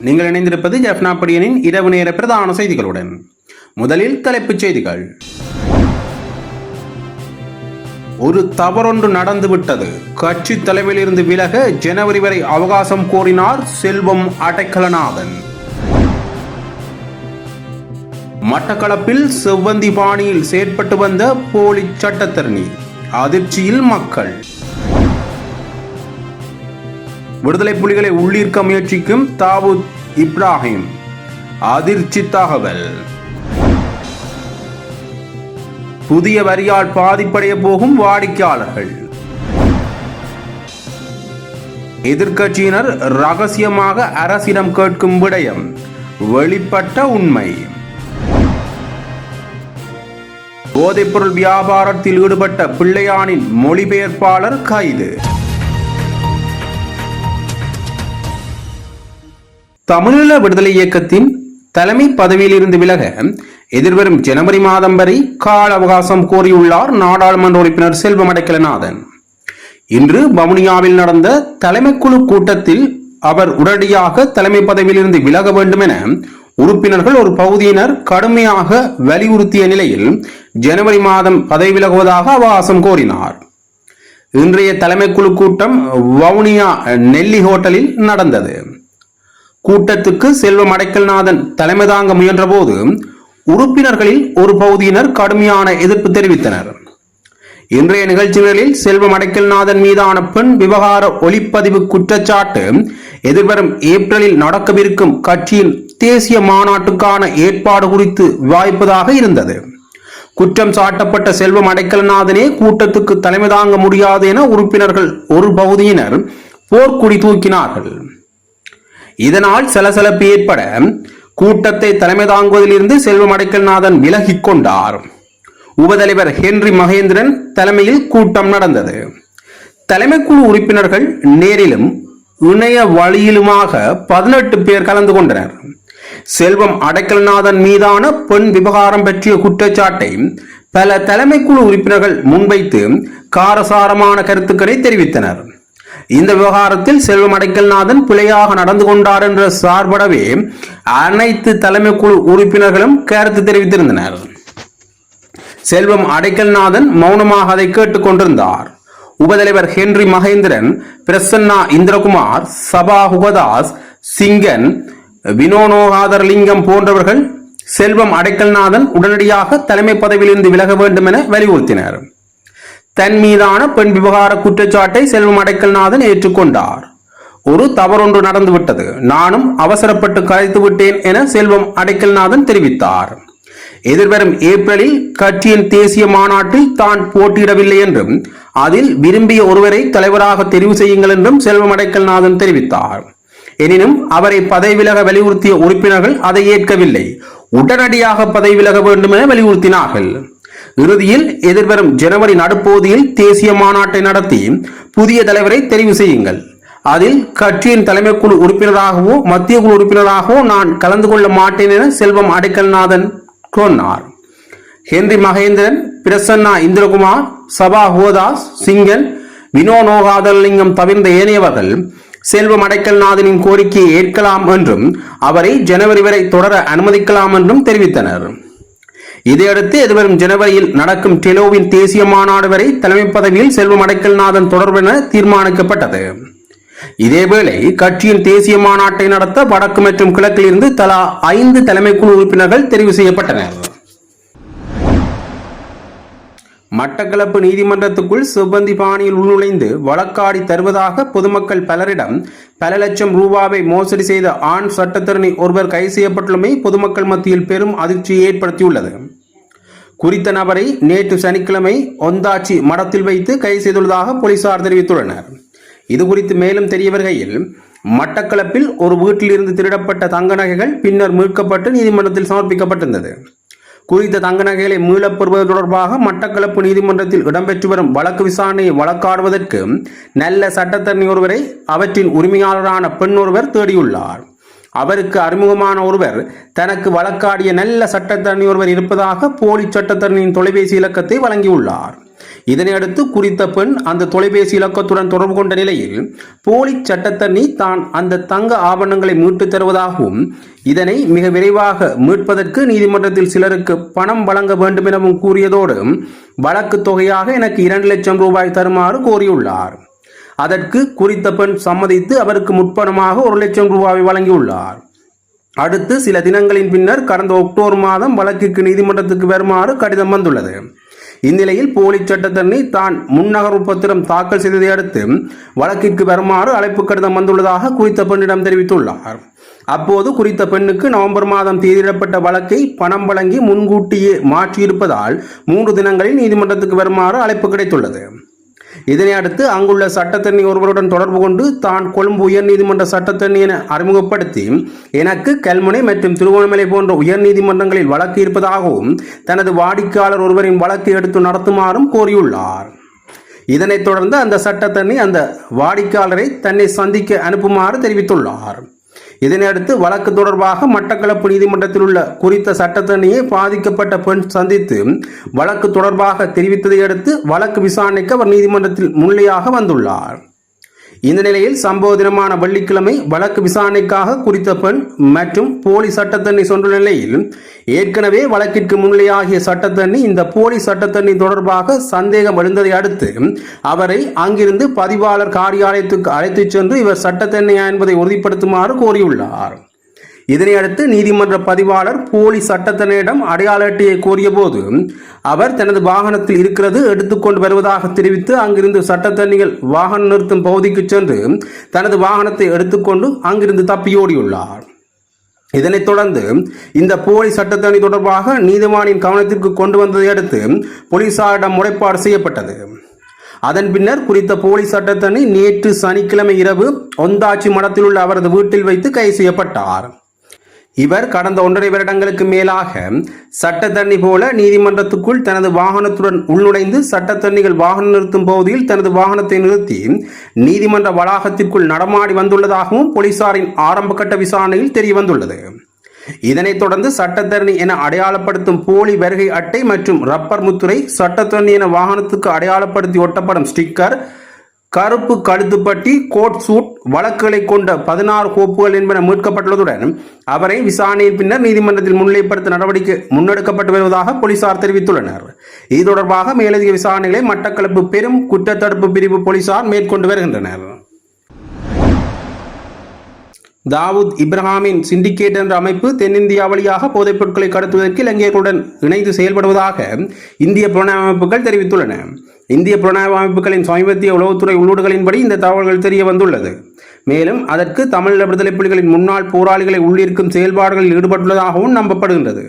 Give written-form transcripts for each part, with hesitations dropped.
நீங்கள் இணைந்திருப்பது ஜெஃப்னா படியனின் இரவு நேர பிரதான செய்திகளுடன். முதலில் தலைப்புச் செய்திகள். ஒரு தவறொன்று நடந்துவிட்டது. கட்சி தலைமையிலிருந்து விலக ஜனவரி வரை அவகாசம் கோரினார் செல்வம் அடைக்கலநாதன். மட்டக்களப்பில் செவ்வந்தி பாணியில் செயற்பட்டு வந்த போலி சட்டத்தரணி, அதிர்ச்சியில் மக்கள். விடுதலை புலிகளை உள்ளீர்க்க முயற்சிக்கும் தாவூத் இப்ராஹிம், அதிர்ச்சி தகவல். புதிய வரியால் பாதிப்படைய போகும் வாடிக்கையாளர்கள். எதிர்க்கட்சியினர் ரகசியமாக அரசிடம் கேட்கும் விடயம் வெளிப்பட்ட உண்மை. போதைப்பொருள் வியாபாரத்தில் ஈடுபட்ட பிள்ளையானின் மொழிபெயர்ப்பாளர் கைது. தமிழீழ விடுதலை இயக்கத்தின் தலைமை பதவியில் இருந்து விலக எதிர்வரும் ஜனவரி மாதம் வரை கால அவகாசம் கோரியுள்ளார் நாடாளுமன்ற உறுப்பினர் செல்வம் அடைக்கலநாதன். இன்று வவுனியாவில் நடந்த தலைமைக்குழு கூட்டத்தில் அவர் உடனடியாக தலைமை பதவியில் இருந்து விலக வேண்டும் என உறுப்பினர்கள் ஒரு பகுதியினர் கடுமையாக வலியுறுத்திய நிலையில் ஜனவரி மாதம் பதவி விலகுவதாக அவகாசம் கோரினார். இன்றைய தலைமைக்குழு கூட்டம் வவுனியா நெல்லி ஹோட்டலில் நடந்தது. கூட்டத்துக்கு செல்வம் அடைக்கலநாதன் தலைமை தாங்க முயன்ற போது உறுப்பினர்களில் ஒரு பகுதியினர் கடுமையான எதிர்ப்பு தெரிவித்தனர். இன்றைய நிகழ்ச்சிகளில் செல்வம் அடைக்கலநாதன் மீதான பெண் விவகார ஒளிப்பதிவு குற்றச்சாட்டு எதிர்வரும் ஏப்ரலில் நடக்கவிருக்கும் கட்சியின் தேசிய மாநாட்டுக்கான ஏற்பாடு குறித்து விவாதிப்பதாக இருந்தது. குற்றம் சாட்டப்பட்ட செல்வம் அடைக்கலநாதனே கூட்டத்துக்கு தலைமை தாங்க முடியாது என உறுப்பினர்கள் ஒரு பகுதியினர் போர்க்குடி தூக்கினார்கள். இதனால் சலசலப்பு ஏற்பட கூட்டத்தை தலைமை தாங்குவதில் இருந்து செல்வம் அடைக்கலநாதன் விலகிக் கொண்டார். உபதலைவர் ஹென்றி மகேந்திரன் தலைமையில் கூட்டம் நடந்தது. தலைமைக்குழு உறுப்பினர்கள் நேரிலும் இணைய வழியிலுமாக 18 பேர் கலந்து கொண்டனர். செல்வம் அடைக்கலநாதன் மீதான பெண் விவகாரம் பற்றிய குற்றச்சாட்டை பல தலைமைக்குழு உறுப்பினர்கள் முன்வைத்து காரசாரமான கருத்துக்களை தெரிவித்தனர். இந்த விவகாரத்தில் செல்வம் அடைக்கலநாதன் பிழையாக நடந்து கொண்டார் என்ற சார்படவே அனைத்து தலைமை குழு உறுப்பினர்களும் கருத்து தெரிவித்திருந்தனர். செல்வம் அடைக்கலநாதன் மௌனமாக அதை கேட்டுக் கொண்டிருந்தார். உபதலைவர் ஹென்றி மகேந்திரன், பிரசன்னா இந்திரகுமார், சபா ஹுகதாஸ், சிங்கன், வினோனோகாதரலிங்கம் போன்றவர்கள் செல்வம் அடைக்கலநாதன் உடனடியாக தலைமை பதவியிலிருந்து விலக வேண்டும் என வலியுறுத்தினர். தன் மீதான பெண் விவகார குற்றச்சாட்டை செல்வம் அடைக்கலநாதன் ஏற்றுக்கொண்டார். ஒரு தவறொன்று நடந்துவிட்டது, நானும் அவசரப்பட்டு கலைத்து விட்டேன் என செல்வம் அடைக்கலநாதன் தெரிவித்தார். எதிர்வரும் ஏப்ரலில் கட்சியின் தேசிய மாநாட்டில் தான் போட்டியிடவில்லை என்றும் அதில் விரும்பிய ஒருவரை தலைவராக தெரிவு செய்யுங்கள் என்றும் செல்வம் அடைக்கலநாதன் தெரிவித்தார். எனினும் அவரை பதவி விலக வலியுறுத்திய உறுப்பினர்கள் அதை ஏற்கவில்லை. உடனடியாக பதவி விலக வேண்டும் என வலியுறுத்தினார்கள். இறுதியில் எதிர்வரும் ஜனவரி நடுப்பகுதியில் தேசிய மாநாட்டை நடத்தி புதிய தலைவரை தெரிவு செய்யுங்கள். அதில் கட்சியின் தலைமை குழு உறுப்பினராகவோ மத்திய குழு உறுப்பினராகவோ நான் கலந்து கொள்ள மாட்டேன் என செல்வம் அடைக்கலநாதன் சொன்னார். ஹென்றி மகேந்திரன், பிரசன்னா இந்திரகுமார், சபா ஹோதாஸ், சிங்கன், வினோனோகாதரலிங்கம் தவிர்ந்த ஏனையவர்கள் செல்வம் அடைக்கலநாதனின் கோரிக்கையை ஏற்கலாம் என்றும் அவரை ஜனவரி வரை தொடர அனுமதிக்கலாம் என்றும் தெரிவித்தனர். இதையடுத்து எதிர்வரும் ஜனவரியில் நடக்கும் டெலோவின் தேசிய மாநாடு வரை தலைமை பதவியில் செல்வம் அடைக்கலநாதன் தொடர்பென தீர்மானிக்கப்பட்டது. இதேவேளை கட்சியின் தேசிய மாநாட்டை நடத்த வடக்கு மற்றும் கிழக்கில் இருந்து தலா 5 தலைமைக்குழு உறுப்பினர்கள் தெரிவு செய்யப்பட்டனர். மட்டக்களப்பு நீதிமன்றத்துக்குள் செவ்வந்தி பாணியில் உள்நுழைந்து வழக்காடி தருவதாக பொதுமக்கள் பலரிடம் பல லட்சம் ரூபாவை மோசடி செய்த ஆண் சட்டத்தரணி ஒருவர் கைது செய்யப்பட்டுள்ளமை பொதுமக்கள் மத்தியில் பெரும் அதிர்ச்சியை ஏற்படுத்தியுள்ளது. குறித்த நபரை நேற்று சனிக்கிழமை ஒந்தாச்சி மடத்தில் வைத்து கைது செய்துள்ளதாக போலீசார் தெரிவித்துள்ளனர். இதுகுறித்து மேலும் தெரிய வருகையில், மட்டக்களப்பில் ஒரு வீட்டில் இருந்து திருடப்பட்ட தங்க நகைகள் பின்னர் மீட்கப்பட்டு நீதிமன்றத்தில் சமர்ப்பிக்கப்பட்டிருந்தது. குறித்த தங்க நகைகளை மீளப் பெறுவது தொடர்பாக மட்டக்களப்பு நீதிமன்றத்தில் இடம்பெற்று வரும் வழக்கு விசாரணையை வழக்காடுவதற்கு நல்ல சட்டத்தரணி ஒருவரை அவற்றின் உரிமையாளரான பெண் ஒருவர் தேடியுள்ளார். அவருக்கு அறிமுகமான ஒருவர் தனக்கு வழக்காடிய நல்ல சட்டத்தரணி ஒருவர் இருப்பதாக போலி சட்டத்தரணியின் தொலைபேசி இலக்கத்தை வழங்கியுள்ளார். இதனையடுத்து குறித்த பெண் அந்த தொலைபேசி இலக்கத்துடன் தொடர்பு கொண்ட நிலையில் போலி சட்டத்தண்ணி தான் அந்த தங்க ஆபரணங்களை மீட்டுத் தருவதாகவும் இதனை மிக விரைவாக மீட்பதற்கு நீதிமன்றத்தில் சிலருக்கு பணம் வழங்க வேண்டும் எனவும் கூறியதோடு வழக்கு தொகையாக எனக்கு 2 லட்சம் ரூபாய் தருமாறு கோரியுள்ளார். அதற்கு குறித்த பெண் சம்மதித்து அவருக்கு முற்பணமாக 1 லட்சம் ரூபாயை வழங்கியுள்ளார். அடுத்து சில தினங்களின் பின்னர் கடந்த அக்டோபர் மாதம் வழக்கிற்கு நீதிமன்றத்துக்கு வருமாறு கடிதம் வந்துள்ளது. இந்நிலையில் போலி சட்டத்தண்ணி தான் முன்னகர்வு பத்திரம் தாக்கல் செய்ததை அடுத்து வழக்கிற்கு வருமாறு அழைப்பு கடிதம் வந்துள்ளதாக குறித்த பெண்ணிடம் தெரிவித்துள்ளார். அப்போது குறித்த பெண்ணுக்கு நவம்பர் மாதம் தேதியிடப்பட்ட வழக்கை பணம் வழங்கி முன்கூட்டியே மாற்றியிருப்பதால் 3 தினங்களில் நீதிமன்றத்துக்கு வருமாறு அழைப்பு கிடைத்துள்ளது. இதனை அடுத்து அங்குள்ள சட்டத்தண்ணி ஒருவருடன் தொடர்பு கொண்டு தான் கொழும்பு உயர்நீதிமன்ற சட்டத்தண்ணி என அறிமுகப்படுத்தி எனக்கு கல்முனை மற்றும் திருவண்ணாமலை போன்ற உயர்நீதிமன்றங்களில் வழக்கு இருப்பதாகவும் தனது வாடிக்கையாளர் ஒருவரின் வழக்கை எடுத்து நடத்துமாறும் கோரியுள்ளார். இதனைத் தொடர்ந்து அந்த சட்டத்தண்ணி அந்த வாடிக்கையாளரை தன்னை சந்திக்க அனுப்புமாறு தெரிவித்துள்ளார். இதனையடுத்து வழக்கு தொடர்பாக மட்டக்களப்பு நீதிமன்றத்தில் உள்ள குறித்த சட்டத்தண்ணியை பாதிக்கப்பட்ட பெண் சந்தித்து வழக்கு தொடர்பாக தெரிவித்ததை அடுத்து வழக்கு விசாரணைக்கு அவர் நீதிமன்றத்தில் முன்னிலையாக வந்துள்ளார். இந்த நிலையில் சம்பவ தினமான வெள்ளிக்கிழமை வழக்கு விசாரணைக்காக குறித்த பெண் மற்றும் போலி சட்டத்தண்ணி சென்றுள்ள நிலையில் ஏற்கனவே வழக்கிற்கு முன்னிலையாகிய சட்டத்தண்ணி இந்த போலி சட்டத்தண்ணி தொடர்பாக சந்தேகம் எழுந்ததை அடுத்து அவரை அங்கிருந்து பதிவாளர் காரியாலயத்துக்கு அழைத்துச் சென்று இவர் சட்டத்தண்ணியா என்பதை உறுதிப்படுத்துமாறு கோரியுள்ளார். இதனையடுத்து நீதிமன்ற பதிவாளர் போலி சட்டத்தண்ணியிடம் அடையாள அட்டையை கோரிய போது அவர் தனது வாகனத்தில் இருக்கிறது எடுத்துக்கொண்டு வருவதாக தெரிவித்து அங்கிருந்து சட்டத்தண்ணிகள் வாகனம் நிறுத்தும் பகுதிக்கு சென்று தனது வாகனத்தை எடுத்துக்கொண்டு அங்கிருந்து தப்பியோடியுள்ளார். இதனைத் தொடர்ந்து இந்த போலி சட்டத்தண்ணி தொடர்பாக நீதிவானின் கவனத்திற்கு கொண்டு வந்ததை அடுத்து போலீசாரிடம் முறைப்பாடு செய்யப்பட்டது. அதன் பின்னர் குறித்த போலி சட்டத்தண்ணி நேற்று சனிக்கிழமை இரவு ஒந்தாச்சி மடத்தில் உள்ள அவரது வீட்டில் வைத்து கைது செய்யப்பட்டார். இவர் கடந்த 1.5 வருடங்களுக்கு மேலாக சட்டத்தண்ணி போல நீதிமன்றத்துக்குள் தனது வாகனத்துடன் உள்நுழைந்து சட்டத்தண்ணிகள் வாகனம் நிறுத்தும் பகுதியில் தனது வாகனத்தை நிறுத்தி நீதிமன்ற வளாகத்திற்குள் நடமாடி வந்துள்ளதாகவும் போலீசாரின் ஆரம்ப கட்ட விசாரணையில் தெரிய வந்துள்ளது. இதனைத் தொடர்ந்து சட்டத்தரணி என அடையாளப்படுத்தும் போலி வருகை அட்டை மற்றும் ரப்பர் முத்துரை, சட்டத்தரணி என வாகனத்துக்கு அடையாளப்படுத்தி ஒட்டப்படும் ஸ்டிக்கர், கருப்பு கழுத்துப்பட்டி, கோட் சூட், வழக்குகளை கொண்ட 16 கோப்புகள் என்பன மீட்கப்பட்டுள்ளதுடன் அவரை விசாரணையின் பின்னர் நீதிமன்றத்தில் முன்னிலைப்படுத்த நடவடிக்கை முன்னெடுக்கப்பட்டு வருவதாக போலீசார் தெரிவித்துள்ளனர். இது தொடர்பாக மேலதிக விசாரணைகளை மட்டக்களப்பு பெரும் குற்றத்தடுப்பு பிரிவு போலீசார் மேற்கொண்டு வருகின்றனர். தாவூத் இப்ராஹிமின் சிண்டிகேட் என்ற அமைப்பு தென்னிந்தியா வழியாக போதைப் பொருட்களை கடத்துவதற்கு இலங்கையர்களுடன் இணைந்து செயல்படுவதாக இந்திய புலனாய்வு அமைப்புகள் தெரிவித்துள்ளன. இந்திய புலனாய்வு அமைப்புகளின் சமீபத்திய உளவுத்துறை உள்ளூடுகளின்படி இந்த தகவல்கள் தெரிய வந்துள்ளது. மேலும் அதற்கு தமிழ் விடுதலை புலிகளின் முன்னாள் போராளிகளை உள்ளிருக்கும் செயல்பாடுகளில் ஈடுபட்டுள்ளதாகவும் நம்பப்படுகின்றது.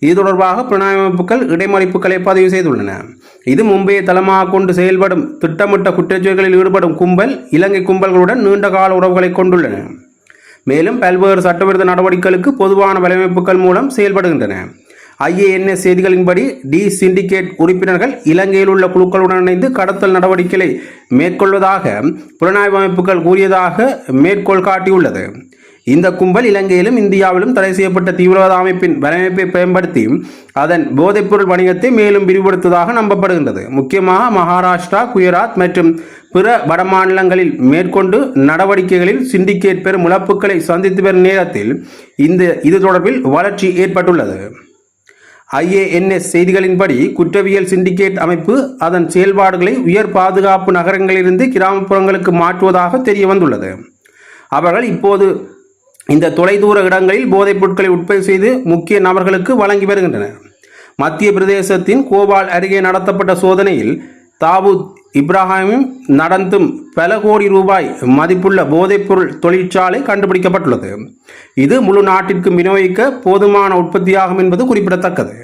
இது தொடர்பாக புலனாய்வு அமைப்புகள் இடைமறிப்புகளை பதிவு செய்துள்ளன. இது மும்பையை தளமாக கொண்டு செயல்படும் திட்டமிட்ட குற்றச்செயல்களில் ஈடுபடும் கும்பல் இலங்கை கும்பல்களுடன் நீண்டகால உறவுகளை கொண்டுள்ளன. மேலும் பல்வேறு சட்டவிரோத நடவடிக்கைகளுக்கு பொதுவான வலையமைப்புகள் மூலம் செயல்படுகின்றன. IANS செய்திகளின்படி டி சிண்டிகேட் உறுப்பினர்கள் இலங்கையில் உள்ள குழுக்களுடன் இணைந்து கடத்தல் நடவடிக்கைகளை மேற்கொள்வதாக புலனாய்வு அமைப்புகள் கூறியதாக மேற்கோள் காட்டியுள்ளது. இந்த கும்பல் இலங்கையிலும் இந்தியாவிலும் தடை செய்யப்பட்ட தீவிரவாத அமைப்பின் வலையமைப்பை பயன்படுத்தி அதன் போதைப்பொருள் வணிகத்தை மேலும் விரிவுபடுத்துவதாக நம்பப்படுகின்றது. முக்கியமாக மகாராஷ்டிரா, குஜராத் மற்றும் பிற வடமாநிலங்களில் மேற்கொண்டு நடவடிக்கைகளில் சிண்டிகேட் பெரும் இழப்புகளை சந்தித்து வரும் நேரத்தில் இது தொடர்பில் வளர்ச்சி ஏற்பட்டுள்ளது. IANS செய்திகளின்படி குற்றவியல் சிண்டிகேட் அமைப்பு அதன் செயல்பாடுகளை உயர் பாதுகாப்பு நகரங்களிலிருந்து கிராமப்புறங்களுக்கு மாற்றுவதாக தெரிய வந்துள்ளது. அவர்கள் இப்போது இந்த தொலைதூர இடங்களில் போதைப் பொருட்களை உற்பத்தி செய்து முக்கிய நபர்களுக்கு வழங்கி வருகின்றனர். மத்திய பிரதேசத்தின் கோபால் அருகே நடத்தப்பட்ட சோதனையில் தாவூத் இப்ராஹிம் நடத்தும் பல கோடி ரூபாய் மதிப்புள்ள போதைப்பொருள் தொழிற்சாலை கண்டுபிடிக்கப்பட்டுள்ளது. இது முழு நாட்டிற்கும் விநியோகிக்க போதுமான உற்பத்தியாகும் என்பது குறிப்பிடத்தக்கது.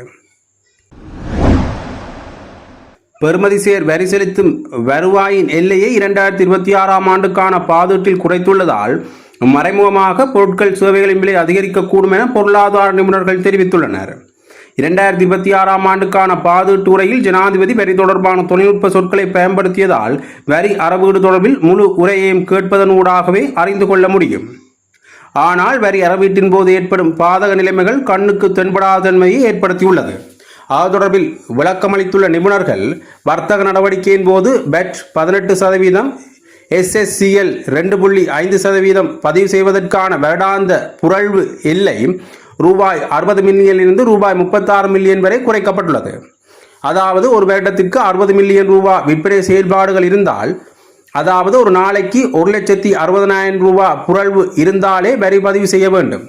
பெறுமதி சேர் வரி செலுத்தும் வருவாயின் எல்லையை 2026ஆம் ஆண்டுக்கான பாதீட்டில் குறைத்துள்ளதால் மறைமுகமாக பொருட்கள் சேவைகளின் விலை அதிகரிக்கக்கூடும் என பொருளாதார நிபுணர்கள் தெரிவித்துள்ளனர். 2026ஆம் ஆண்டுக்கான பாதீட்டு உரையில் ஜனாதிபதி வரி தொடர்பான தொழில்நுட்ப சொற்களை பயன்படுத்தியதால் வரி அறவீடு தொடர்பில் முழு உரையையும் கேட்பதன் ஊடாகவே அறிந்து கொள்ள முடியும். ஆனால் வரி அறவீட்டின் போது ஏற்படும் பாதக நிலைமைகள் கண்ணுக்கு தென்படாத தன்மையை ஏற்படுத்தியுள்ளது. அது தொடர்பில் விளக்கமளித்துள்ள நிபுணர்கள், வர்த்தக நடவடிக்கையின் போது பெட் 18%, SSCL 2.5% பதிவு செய்வதற்கான வருடாந்த புரள்வு எல்லை ரூபாய் 60 மில்லியனிலிருந்து ரூபாய் 36 மில்லியன் வரை குறைக்கப்பட்டுள்ளது. அதாவது ஒரு வருடத்திற்கு 60 மில்லியன் ரூபாய் விற்பனை செயல்பாடுகள் இருந்தால், அதாவது ஒரு நாளைக்கு 1,60,000 ரூபாய் புரள்வு இருந்தாலே வரி பதிவு செய்ய வேண்டும்.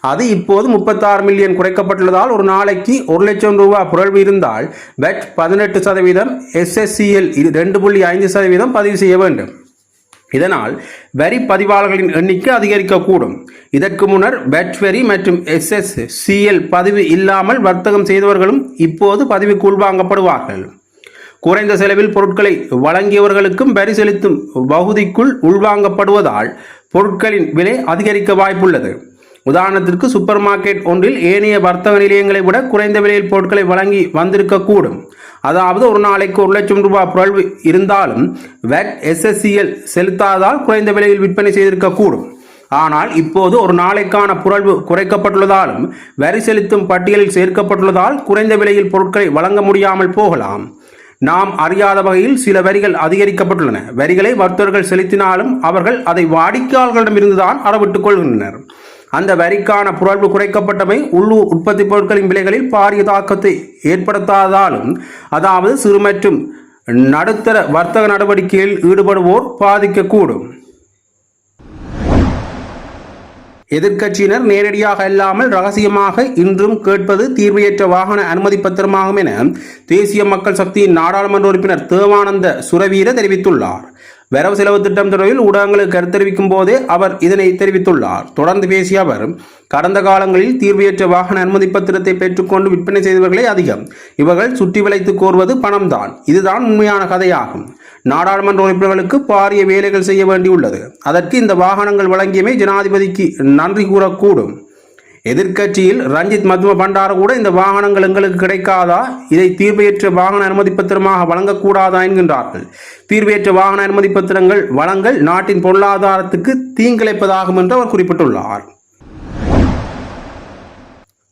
அது இப்போது 36 மில்லியன் குறைக்கப்பட்டுள்ளதால் ஒரு நாளைக்கு 1,00,000 ரூபாய் புரள்வு இருந்தால் பெட் 18%, SSCL 2.5% பதிவு செய்ய வேண்டும். இதனால் வரி பதிவாளர்களின் எண்ணிக்கை அதிகரிக்கக்கூடும். இதற்கு முன்னர் பெட் வரி மற்றும் SSCL பதிவு இல்லாமல் வர்த்தகம் செய்தவர்களும் இப்போது பதிவுக்கு உள்வாங்கப்படுவார்கள். குறைந்த செலவில் பொருட்களை வழங்கியவர்களுக்கும் வரி செலுத்தும் பகுதிக்குள் உள்வாங்கப்படுவதால் பொருட்களின் விலை அதிகரிக்க வாய்ப்புள்ளது. உதாரணத்திற்கு, சூப்பர் மார்க்கெட் ஒன்றில் ஏனைய வர்த்தக நிலையங்களை விட குறைந்த விலையில் பொருட்களை வழங்கி வந்திருக்கக்கூடும். அதாவது ஒரு நாளைக்கு 1,00,000 ரூபாய் புரள்வு இருந்தாலும் வேட் SSCL செலுத்தாததால் குறைந்த விலையில் விற்பனை செய்திருக்கக்கூடும். ஆனால் இப்போது ஒரு நாளைக்கான புரள்வு குறைக்கப்பட்டுள்ளதாலும் வரி செலுத்தும் பட்டியலில் சேர்க்கப்பட்டுள்ளதால் குறைந்த விலையில் பொருட்களை வழங்க முடியாமல் போகலாம். நாம் அறியாத வகையில் சில வரிகள் அதிகரிக்கப்பட்டுள்ளன. வரிகளை வர்த்தகர்கள் செலுத்தினாலும் அவர்கள் அதை வாடிக்கையாளர்களிடமிருந்துதான் அறவிட்டுக் கொள்கின்றனர். அந்த வரிக்கான புரள்வு குறைக்கப்பட்டமை உள்ளூர் உற்பத்தி பொருட்களின் விலைகளில் பாரிய தாக்கத்தை ஏற்படுத்தாததாலும், அதாவது சிறு மற்றும் நடுத்தர வர்த்தக நடவடிக்கையில் ஈடுபடுவோர் பாதிக்கக்கூடும். எதிர்க்கட்சியினர் நேரடியாக அல்லாமல் ரகசியமாக இன்றும் கேட்பது தீர்வையற்ற வாகன அனுமதி பத்திரமாகும் என தேசிய மக்கள் சக்தியின் நாடாளுமன்ற உறுப்பினர் தேவானந்த சுரவீர தெரிவித்துள்ளார். வரவு செலவு திட்டம் தொடர்பில் ஊடகங்களுக்கு கருத்து தெரிவிக்கும் போதே அவர் இதனை தெரிவித்துள்ளார். தொடர்ந்து பேசிய அவர், கடந்த காலங்களில் தீர்வையற்ற வாகன அனுமதி பத்திரத்தை பெற்றுக்கொண்டு விற்பனை செய்தவர்களே அதிகம். இவர்கள் சுற்றி வளைத்து கோருவது பணம்தான். இதுதான் உண்மையான கதையாகும். நாடாளுமன்ற உறுப்பினர்களுக்கு பாரிய வேலைகள் செய்ய வேண்டியுள்ளது. அதற்கு இந்த வாகனங்கள் வழங்கியமை ஜனாதிபதிக்கு நன்றி கூறக்கூடும். எதிர்க்கட்சியில் ரஞ்சித் மத்தும பண்டார கூட இந்த வாகனங்கள் எங்களுக்கு கிடைக்காதா, இதை தீர்வையற்ற வாகன அனுமதி பத்திரமாக வழங்கக்கூடாதா என்கின்றார்கள். தீர்வையற்ற வாகன அனுமதி பத்திரங்கள் வழங்கல் நாட்டின் பொருளாதாரத்துக்கு தீங்கிழைப்பதாகும் என்று அவர் குறிப்பிட்டுள்ளார்.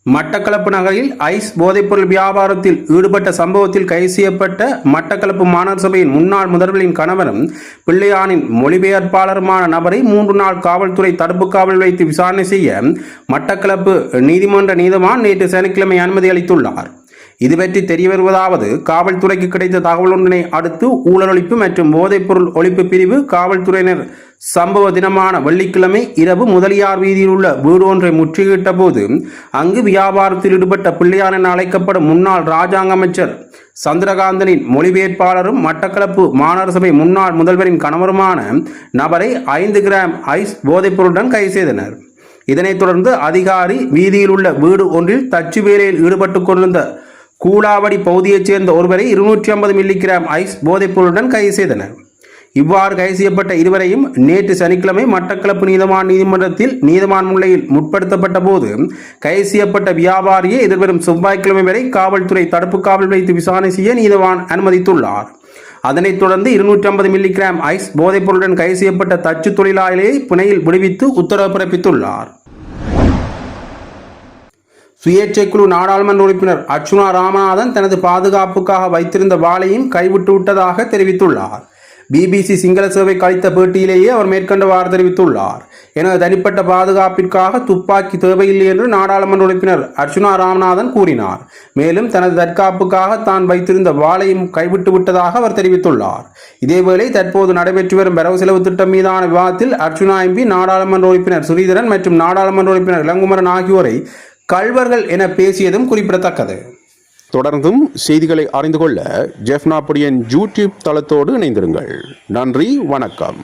மட்டக்களப்பு நகரில் ஐஸ் போதைப்பொருள் வியாபாரத்தில் ஈடுபட்ட சம்பவத்தில் கைது செய்யப்பட்ட மட்டக்களப்பு மாநகர சபையின் முன்னாள் முதல்வரின் கணவரும் பிள்ளையானின் மொழிபெயர்ப்பாளருமான நபரை 3 நாள் காவல்துறை தடுப்பு காவல் வைத்து விசாரணை செய்ய மட்டக்களப்பு நீதிமன்ற நீதிமான் நேற்று சனிக்கிழமை அனுமதி அளித்துள்ளார். இதுபற்றி தெரிய வருவதாவது, காவல்துறைக்கு கிடைத்த தகவல் ஒன்றினை அடுத்து ஊழல் ஒழிப்பு மற்றும் போதைப்பொருள் ஒழிப்பு பிரிவு காவல்துறையினர் சம்பவ தினமான வெள்ளிக்கிழமை இரவு முதலியார் வீதியில் உள்ள வீடு ஒன்றை முற்றுகையிட்ட போது அங்கு வியாபாரத்தில் ஈடுபட்ட பிள்ளையான் என அழைக்கப்படும் முன்னாள் இராஜாங்க அமைச்சர் சந்திரகாந்தனின் மொழிபெயர்ப்பாளரும் மட்டக்களப்பு மாநகர சபை முன்னாள் முதல்வரின் கணவருமான நபரை 5 கிராம் ஐஸ் போதைப்பொருளுடன் கைது செய்தனர். இதனைத் தொடர்ந்து அதிகாரி வீதியில் உள்ள வீடு ஒன்றில் தச்சு வேலையில் ஈடுபட்டுக் கொண்டிருந்த கூலாவடி பகுதியைச் சேர்ந்த ஒருவரை 250 மில்லிகிராம் ஐஸ் போதைப்பொருளுடன் கைது செய்தனர். இவ்வாறு கைது செய்யப்பட்ட இருவரையும் நேற்று சனிக்கிழமை மட்டக்களப்பு நீதிமன்றத்தில் நீதிமான் முன்னிலையில் முற்படுத்தப்பட்ட போது கைது செய்யப்பட்ட வியாபாரியை எதிர்வரும் செவ்வாய்க்கிழமை வரை காவல்துறை தடுப்பு காவல் வைத்து விசாரணை செய்ய நீதிவான் அனுமதித்துள்ளார். அதனைத் தொடர்ந்து 250 மில்லிகிராம் ஐஸ் போதைப்பொருளுடன் கைது செய்யப்பட்ட தச்சு தொழிலாளியை பிணையில் விடுவித்து உத்தரவு பிறப்பித்துள்ளார். சுயேட்சைக்குழு நாடாளுமன்ற உறுப்பினர் அர்ச்சுனா ராமநாதன் தனது பாதுகாப்புக்காக வைத்திருந்த வாளையும் கைவிட்டு விட்டதாக தெரிவித்துள்ளார். BBC சிங்கள சேவைக்கு அளித்த பேட்டியிலேயே அவர் மேற்கண்டவாறு தெரிவித்துள்ளார். எனது தனிப்பட்ட பாதுகாப்பிற்காக துப்பாக்கி தேவையில்லை என்று நாடாளுமன்ற உறுப்பினர் அர்ச்சுனா ராமநாதன் கூறினார். மேலும் தனது தற்காப்புக்காக தான் வைத்திருந்த வாளையும் கைவிட்டு விட்டதாக அவர் தெரிவித்துள்ளார். இதேவேளை தற்போது நடைபெற்று வரும் வரவு செலவு திட்டம் மீதான விவாதத்தில் அர்ச்சுனா MP, நாடாளுமன்ற உறுப்பினர் சுரீதரன் மற்றும் நாடாளுமன்ற உறுப்பினர் இளங்குமரன் ஆகியோரை கள்வர்கள் என பேசியதும் குறிப்பிடத்தக்கது. தொடர்ந்தும் செய்திகளை அறிந்து கொள்ள ஜெஃப்னா பொடியன் யூடியூப் தளத்தோடு இணைந்திருங்கள். நன்றி, வணக்கம்.